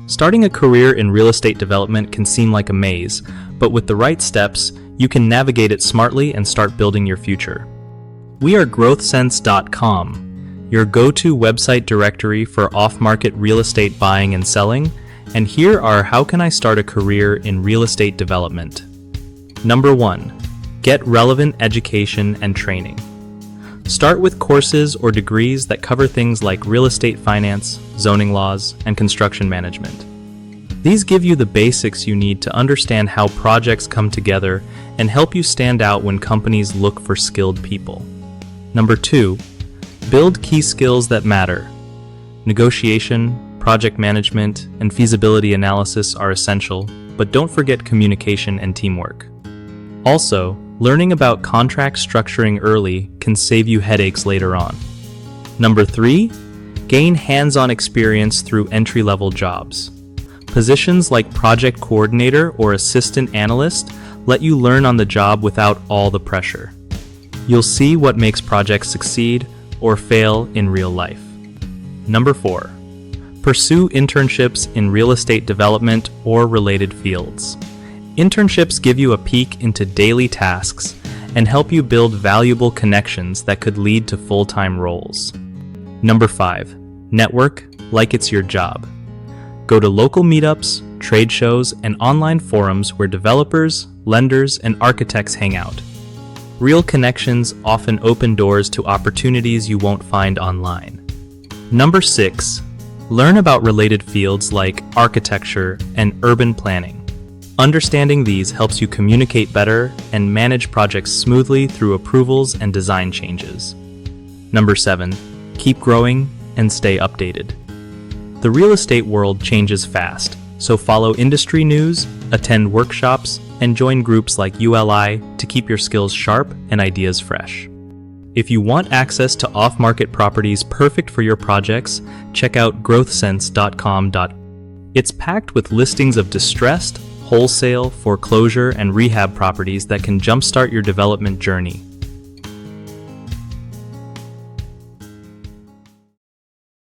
Starting a career in real estate development can seem like a maze, but with the right steps, you can navigate it smartly and start building your future. We are growthsense.com, your go-to website directory for off-market real estate buying and selling, and here are how can I start a career in real estate development. Number 1. Get relevant education and training. Start with courses or degrees that cover things like real estate finance, zoning laws, and construction management. These give you the basics you need to understand how projects come together and help you stand out when companies look for skilled people. Number 2. Build key skills that matter. Negotiation, project management, and feasibility analysis are essential, but don't forget communication and teamwork. Also, learning about contract structuring early can save you headaches later on. Number 3. Gain hands-on experience through entry-level jobs. Positions like project coordinator or assistant analyst let you learn on the job without all the pressure. You'll see what makes projects succeed or fail in real life. Number 4. Pursue internships in real estate development or related fields. Internships give you a peek into daily tasks and help you build valuable connections that could lead to full-time roles. Number 5. Network like it's your job. Go to local meetups, trade shows, and online forums where developers, lenders, and architects hang out. Real connections often open doors to opportunities you won't find online. Number 6. Learn about related fields like architecture and urban planning. Understanding these helps you communicate better and manage projects smoothly through approvals and design changes. Number 7. Keep growing and stay updated. The real estate world changes fast, so follow industry news, attend workshops, and join groups like ULI to keep your skills sharp and ideas fresh. If you want access to off-market properties perfect for your projects, check out growthsense.com. It's packed with listings of distressed, wholesale, foreclosure, and rehab properties that can jumpstart your development journey.